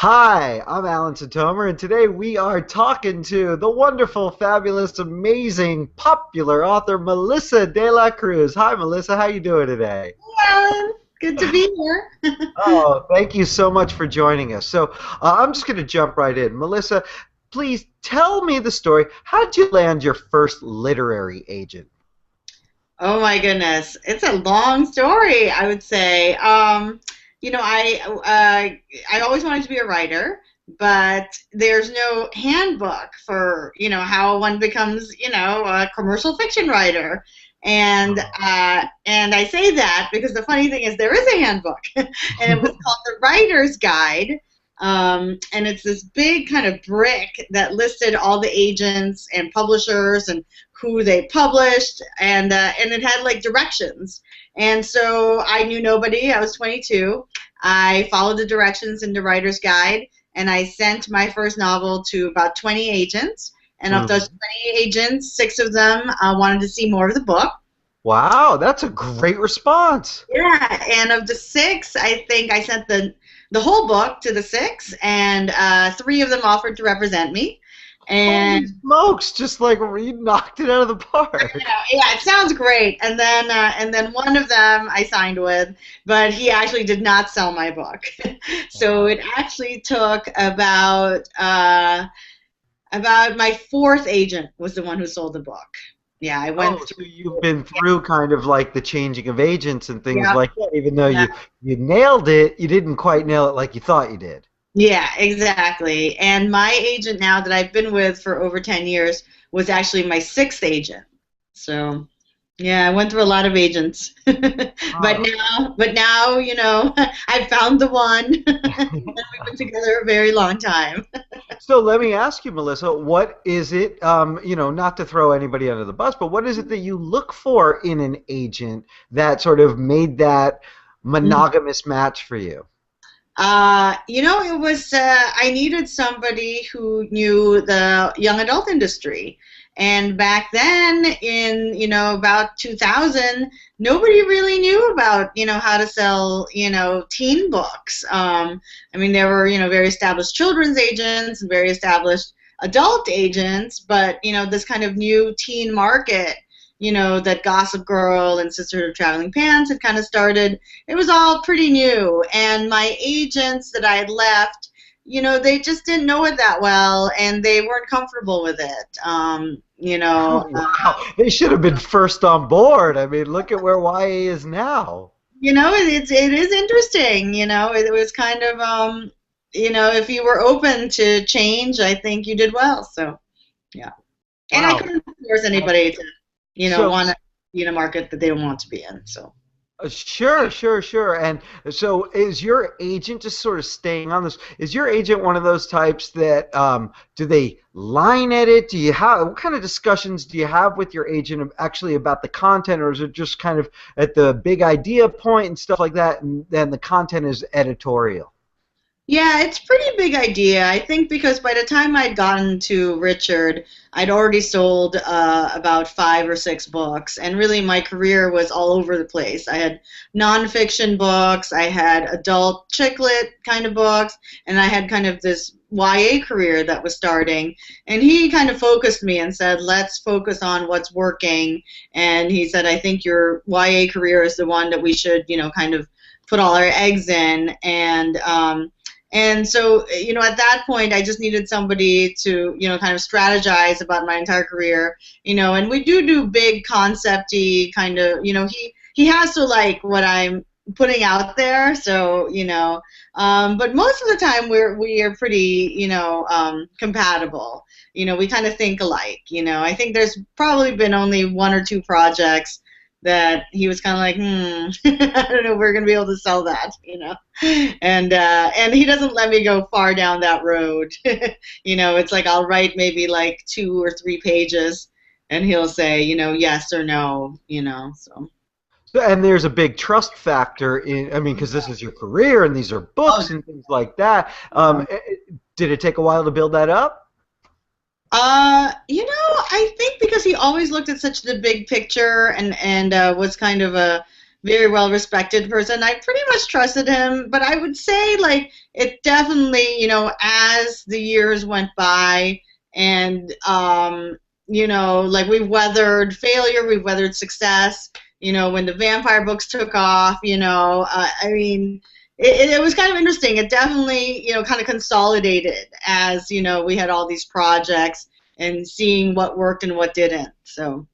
Hi, I'm Alan Sitomer, and today we are talking to the wonderful, fabulous, amazing, popular author Melissa de la Cruz. Hi, Melissa. How you doing today? Alan. Good to be here. Oh, thank you so much for joining us. I'm just going to jump right in. Melissa, please tell me the story. How did you land your first literary agent? Oh my goodness, it's a long story, I would say. You know, I always wanted to be a writer, but there's no handbook for how one becomes a commercial fiction writer. And I say that because the funny thing is there is a handbook, and it was called the Writer's Guide. And it's this big kind of brick that listed all the agents and publishers and who they published, and it had like directions. And so I knew nobody. I was 22. I followed the directions in the Writer's Guide, and I sent my first novel to about 20 agents. And of those Mhm. 20 agents, six of them wanted to see more of the book. Wow, that's a great response. Yeah, and of the six, I think I sent the whole book to the six, and three of them offered to represent me. Holy And smokes, just like you knocked it out of the park. yeah, it sounds great. And then one of them I signed with, but he actually did not sell my book. So Wow. it actually took about my fourth agent was the one who sold the book. Yeah, I went Oh, so through. you've been through kind of like the changing of agents and things Yeah, like that. Even though yeah, you nailed it, you didn't quite nail it like you thought you did. yeah, exactly. And my agent now that I've been with for over 10 years was actually my sixth agent. So yeah, I went through a lot of agents, but Oh. now, I found the one, and we've been together a very long time. So let me ask you, Melissa, what is it, not to throw anybody under the bus, but what is it that you look for in an agent that sort of made that monogamous match for you? It was I needed somebody who knew the young adult industry. And back then, in about 2000, nobody really knew about how to sell teen books. I mean, there were very established children's agents and very established adult agents, but this kind of new teen market, that Gossip Girl and Sisterhood of Traveling Pants had kind of started. It was all pretty new, and my agents that I had left, they just didn't know it that well, and they weren't comfortable with it. Wow, they should have been first on board. I mean, look at where YA is now. It is interesting. It was kind of if you were open to change, I think you did well. So yeah, and I Wow. couldn't force anybody to So want to be in a market that they don't want to be in. So. Sure, sure, sure. And so is your agent just sort of staying on this? Is your agent one of those types that do they line edit? Do you have what kind of discussions do you have with your agent actually about the content, or is it just kind of at the big idea point and stuff like that, and then the content is editorial? Yeah, it's pretty big idea. I think because by the time I'd gotten to Richard, I'd already sold about five or six books, and really my career was all over the place. I had nonfiction books, I had adult chick lit kind of books, and I had kind of this YA career that was starting. And he kind of focused me and said, let's focus on what's working. And he said, I think your YA career is the one that we should, kind of put all our eggs in. And so, at that point, I just needed somebody to, kind of strategize about my entire career, and we do big concept-y kind of, he has to like what I'm putting out there, so, but most of the time we are pretty, compatible. We kind of think alike, I think there's probably been only one or two projects that he was kind of like, I don't know if we're going to be able to sell that, and he doesn't let me go far down that road. It's like I'll write maybe like 2 or 3 pages, and he'll say, yes or no, so. And there's a big trust factor in, I mean, because this is your career and these are Oh, books and things like that. yeah. Did it take a while to build that up? I think because he always looked at such the big picture and was kind of a very well respected person. I pretty much trusted him, but I would say like it definitely, as the years went by and like we've weathered failure, we've weathered success. When the vampire books took off, I mean, it was kind of interesting. It definitely, kind of consolidated as, we had all these projects and seeing what worked and what didn't. So.